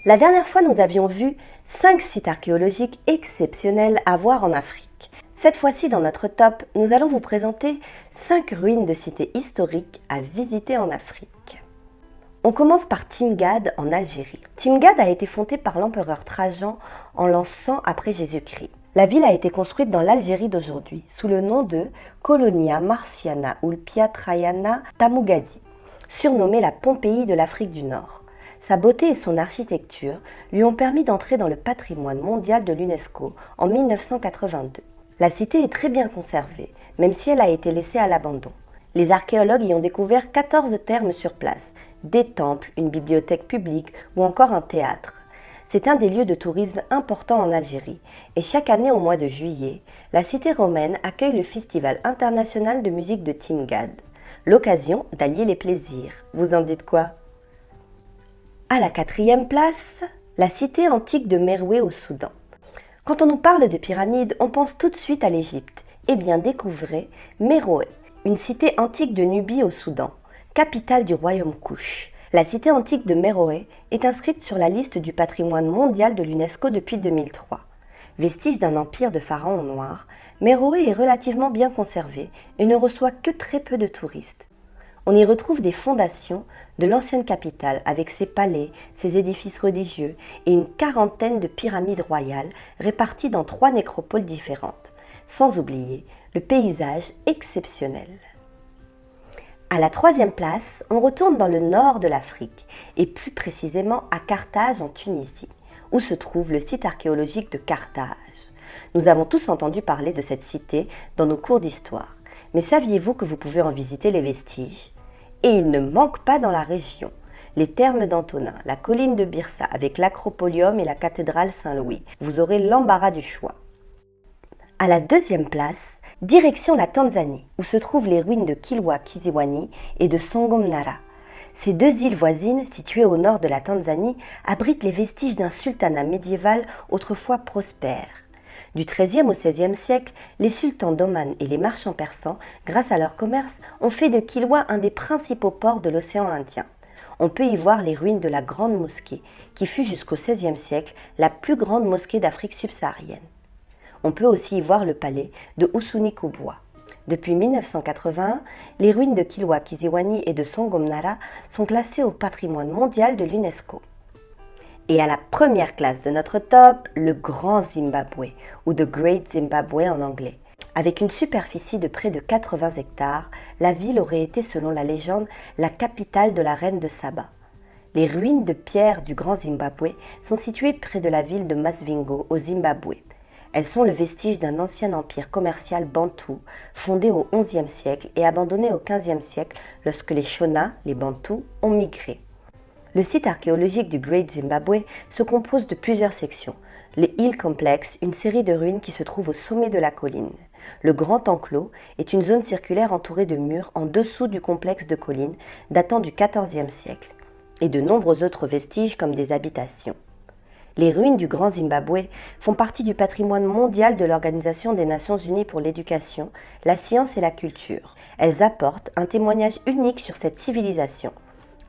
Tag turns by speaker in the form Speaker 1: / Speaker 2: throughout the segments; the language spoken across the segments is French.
Speaker 1: La dernière fois, nous avions vu 5 sites archéologiques exceptionnels à voir en Afrique. Cette fois-ci, dans notre top, nous allons vous présenter 5 ruines de cités historiques à visiter en Afrique. On commence par Timgad en Algérie. Timgad a été fondée par l'empereur Trajan en l'an 100 après Jésus-Christ. La ville a été construite dans l'Algérie d'aujourd'hui sous le nom de Colonia Marciana Ulpia Traiana Tamugadi, surnommée la Pompéi de l'Afrique du Nord. Sa beauté et son architecture lui ont permis d'entrer dans le patrimoine mondial de l'UNESCO en 1982. La cité est très bien conservée, même si elle a été laissée à l'abandon. Les archéologues y ont découvert 14 thermes sur place, des temples, une bibliothèque publique ou encore un théâtre. C'est un des lieux de tourisme importants en Algérie et chaque année au mois de juillet, la cité romaine accueille le Festival international de musique de Timgad. L'occasion d'allier les plaisirs. Vous en dites quoi ? À la 4e place, la cité antique de Meroué au Soudan. Quand on nous parle de pyramides, on pense tout de suite à l'Égypte. Eh bien, découvrez Meroué, une cité antique de Nubie au Soudan, capitale du royaume Kouch. La cité antique de Meroué est inscrite sur la liste du patrimoine mondial de l'UNESCO depuis 2003. Vestige d'un empire de pharaons noirs, Meroué est relativement bien conservé et ne reçoit que très peu de touristes. On y retrouve des fondations de l'ancienne capitale avec ses palais, ses édifices religieux et une quarantaine de pyramides royales réparties dans 3 nécropoles différentes, sans oublier le paysage exceptionnel. À la 3e place, on retourne dans le nord de l'Afrique et plus précisément à Carthage en Tunisie, où se trouve le site archéologique de Carthage. Nous avons tous entendu parler de cette cité dans nos cours d'histoire. Mais saviez-vous que vous pouvez en visiter les vestiges ? Et il ne manque pas dans la région. Les thermes d'Antonin, la colline de Byrsa avec l'acropolium et la cathédrale Saint-Louis. Vous aurez l'embarras du choix. À la 2e place, direction la Tanzanie, où se trouvent les ruines de Kilwa Kisiwani et de Sangomnara. Ces 2 îles voisines, situées au nord de la Tanzanie, abritent les vestiges d'un sultanat médiéval autrefois prospère. Du XIIIe au XVIe siècle, les sultans d'Oman et les marchands persans, grâce à leur commerce, ont fait de Kilwa un des principaux ports de l'océan Indien. On peut y voir les ruines de la Grande Mosquée, qui fut jusqu'au XVIe siècle la plus grande mosquée d'Afrique subsaharienne. On peut aussi y voir le palais de Husuni Kubwa. Depuis 1981, les ruines de Kilwa Kisiwani et de Sangomnara sont classées au patrimoine mondial de l'UNESCO. Et à la première classe de notre top, le Grand Zimbabwe, ou The Great Zimbabwe en anglais. Avec une superficie de près de 80 hectares, la ville aurait été, selon la légende, la capitale de la reine de Saba. Les ruines de pierre du Grand Zimbabwe sont situées près de la ville de Masvingo, au Zimbabwe. Elles sont le vestige d'un ancien empire commercial bantou, fondé au XIe siècle et abandonné au XVe siècle lorsque les Shona, les Bantous, ont migré. Le site archéologique du Great Zimbabwe se compose de plusieurs sections. Les Hill Complex, une série de ruines qui se trouvent au sommet de la colline. Le Grand Enclos est une zone circulaire entourée de murs en dessous du complexe de collines datant du XIVe siècle, et de nombreux autres vestiges comme des habitations. Les ruines du Grand Zimbabwe font partie du patrimoine mondial de l'Organisation des Nations Unies pour l'éducation, la science et la culture. Elles apportent un témoignage unique sur cette civilisation.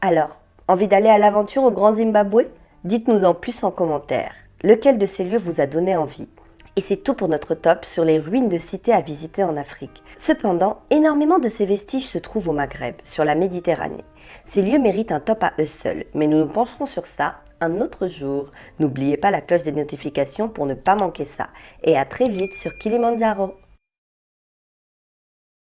Speaker 1: Alors, envie d'aller à l'aventure au Grand Zimbabwe ? Dites-nous en plus en commentaire. Lequel de ces lieux vous a donné envie ? Et c'est tout pour notre top sur les ruines de cités à visiter en Afrique. Cependant, énormément de ces vestiges se trouvent au Maghreb, sur la Méditerranée. Ces lieux méritent un top à eux seuls, mais nous nous pencherons sur ça un autre jour. N'oubliez pas la cloche des notifications pour ne pas manquer ça. Et à très vite sur Kilimandjaro.